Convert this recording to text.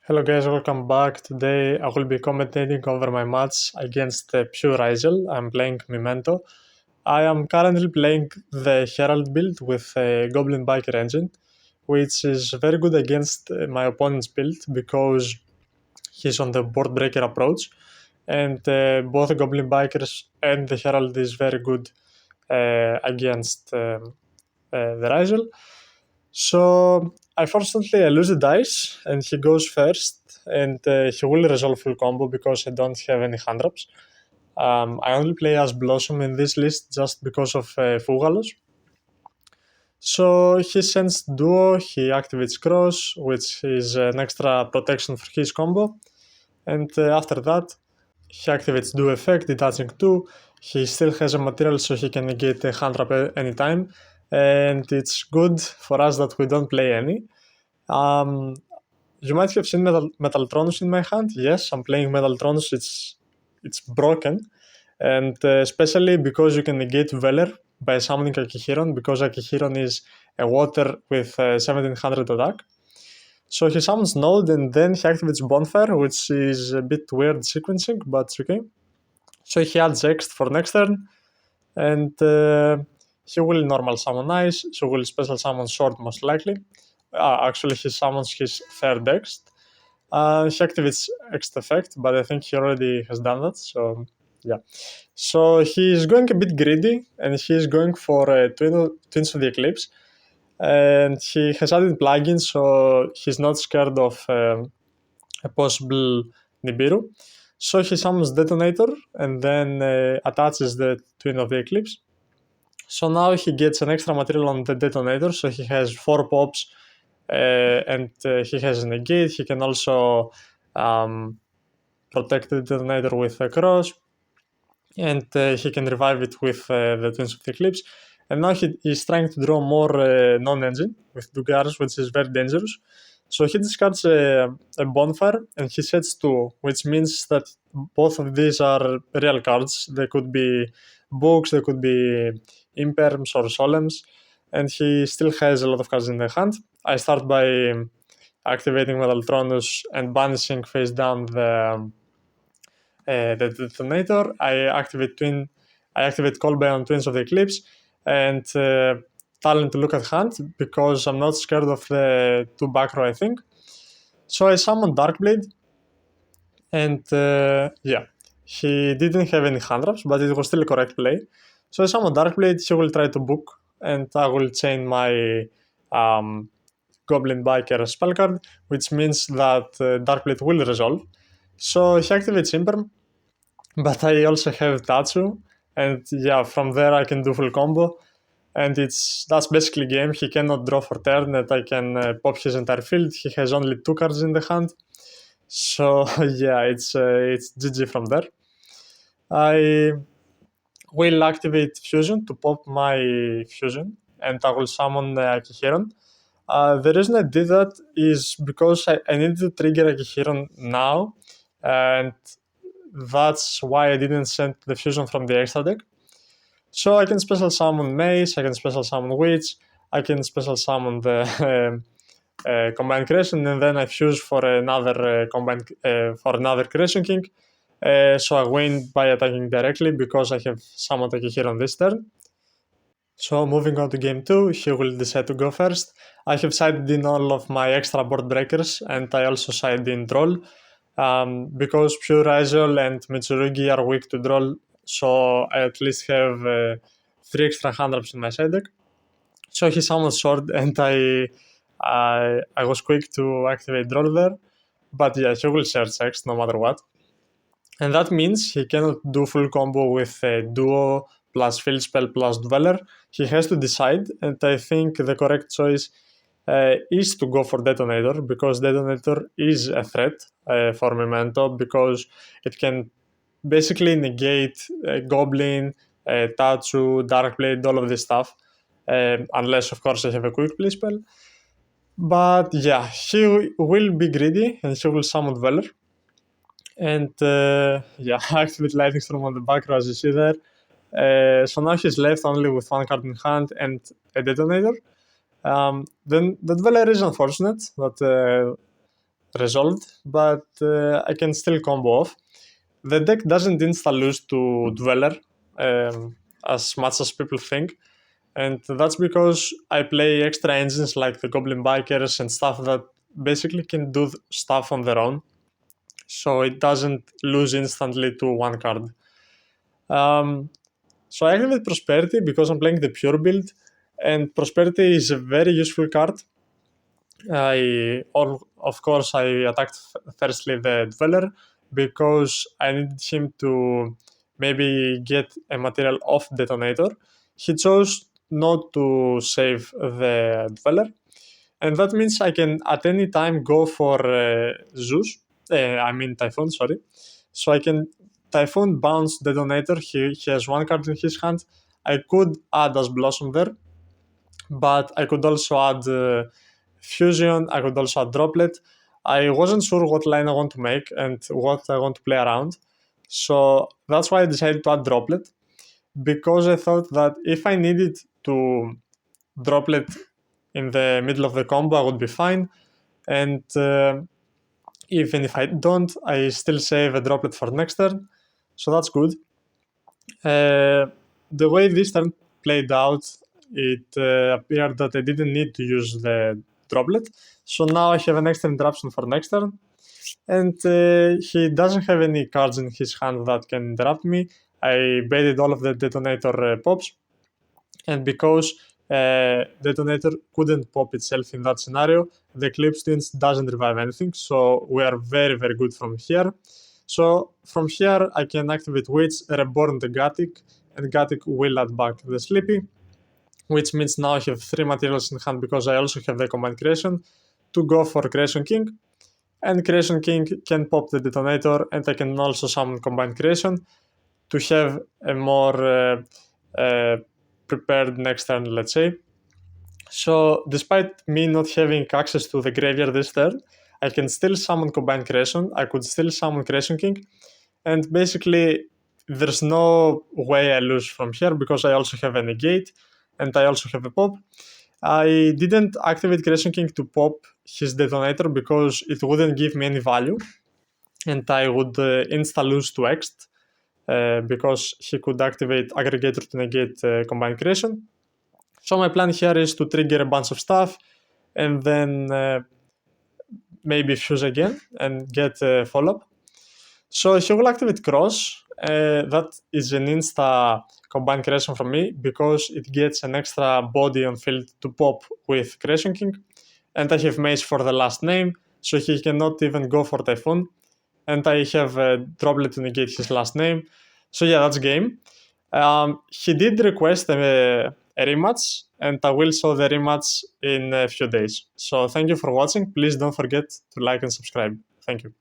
Hello guys, welcome back. Today I will be commentating over my match against pure Ryzeal. I'm playing Memento. I am currently playing the Herald build with a Goblin Biker engine, which is very good against my opponent's build because he's on the board breaker approach, and both Goblin Bikers and the Herald is very good against the Ryzeal. So unfortunately I lose the dice and he goes first, and he will resolve full combo because I don't have any hand traps. I only play as Blossom in this list just because of Fugalos. So he sends Duo, he activates Cross, which is an extra protection for his combo, and after that he activates Duo effect, detaching 2. He still has a material so he can negate a hand trap anytime, and it's good for us that we don't play any. Um, you might have seen Metaltronus in my hand. Yes, I'm playing Metaltronus. It's broken, and especially because you can negate Veller by summoning Akihiron, because Akihiron is a water with 1700 attack. So he summons Node and then he activates Bonfire, which is a bit weird sequencing, but it's okay. So he adds Ext for next turn, and he will normal summon Ice, so will special summon Sword most likely. Actually, he summons his third Ext. He activates Ext effect, but I think he already has done that, so yeah. So he's going a bit greedy, and he's going for Twins of the Eclipse, and he has added plugins, so he's not scared of a possible Nibiru. So he summons Detonator and then attaches the Twin of the Eclipse. So now he gets an extra material on the Detonator, so he has 4 pops and he has a negate. He can also protect the Detonator with a Cross, and he can revive it with the Twins of the Eclipse. And now he is trying to draw more non-engine with Dugars, which is very dangerous. So he discards a Bonfire and he sets 2, which means that both of these are real cards. They could be books, they could be Imperms or Solemns, and he still has a lot of cards in the hand. I start by activating Metaltronus and banishing face down the Detonator. I activate Colby on Twins of the Eclipse, and Talent to look at hand because I'm not scared of the 2 back row, I think. So I summon Darkblade, and yeah, he didn't have any hand traps, but it was still a correct play. So I summon Darkblade, he will try to book, and I will chain my Goblin Biker spell card, which means that Darkblade will resolve. So he activates Imperm, but I also have Tatsu, and yeah, from there I can do full combo, and that's basically game. He cannot draw for turn, and I can pop his entire field. He has only 2 cards in the hand, so yeah, it's GG from there. I will activate Fusion to pop my Fusion, and I will summon Akihiron. The reason I did that is because I needed to trigger Akihiron now, and that's why I didn't send the Fusion from the extra deck. So I can special summon Mace, I can special summon Witch, I can special summon the Combined Creation, and then I fuse for another for another Creation King. So I win by attacking directly because I have summoned Akihiro on this turn. So moving on to game 2, he will decide to go first. I have sided in all of my extra board breakers, and I also sided in Troll. Because Pure Ryzeal and Mitsurugi are weak to Droll, so I at least have 3 extra hand traps in my side deck. So he summons Sword, and I was quick to activate Droll there. But yeah, he will search X no matter what. And that means he cannot do full combo with Duo plus Field Spell plus Dweller. He has to decide, and I think the correct choice is to go for Detonator, because Detonator is a threat for Memento, because it can basically negate Goblin, Tatsu, Darkblade, all of this stuff, unless of course I have a quick play spell. But yeah, he will be greedy and he will summon Dweller. And yeah, activate Lightning Storm on the back row, as you see there. So now he's left only with 1 card in hand and a Detonator. Then the Dweller is unfortunate, but resolved, but I can still combo off. The deck doesn't insta-lose to Dweller as much as people think, and that's because I play extra engines like the Goblin Bikers and stuff that basically can do stuff on their own, so it doesn't lose instantly to one card. So I activate Prosperity because I'm playing the pure build, and Prosperity is a very useful card. Of course, I attacked firstly the Dweller because I needed him to maybe get a material off Detonator. He chose not to save the Dweller, and that means I can at any time go for Zeus. Typhoon, sorry. So I can Typhoon bounce Detonator. He has one card in his hand. I could add as Blossom there, but I could also add Fusion. I could also add Droplet. I wasn't sure what line I want to make and what I want to play around. So that's why I decided to add Droplet, because I thought that if I needed to Droplet in the middle of the combo, I would be fine. And even if I don't, I still save a Droplet for next turn. So that's good. The way this turn played out, it appeared that I didn't need to use the Droplet. So now I have an extra interruption for next turn. And he doesn't have any cards in his hand that can interrupt me. I baited all of the Detonator pops. And because Detonator couldn't pop itself in that scenario, the Eclipse Twins doesn't revive anything, so we are very, very good from here. So from here, I can activate Witch, Reborn the Gatic, and Gatic will add back the Sleepy, which means now I have 3 materials in hand because I also have the Combined Creation to go for Creation King. And Creation King can pop the Detonator, and I can also summon Combined Creation to have a more prepared next turn, let's say. So despite me not having access to the graveyard this turn, I can still summon Combined Creation, I could still summon Creation King, and basically there's no way I lose from here because I also have a negate and I also have a pop. I didn't activate Creation King to pop his Detonator because it wouldn't give me any value, and I would insta-lose to Ext because he could activate Aggregator to negate Combined Creation. So my plan here is to trigger a bunch of stuff and then maybe fuse again and get a follow-up. So he will activate Cross. That is an insta Combined Creation from me because it gets an extra body on field to pop with Creation King. And I have Mace for the last name, so he cannot even go for Typhoon. And I have a Droplet to negate his last name. So yeah, that's game. He did request a rematch, and I will show the rematch in a few days. So thank you for watching. Please don't forget to like and subscribe. Thank you.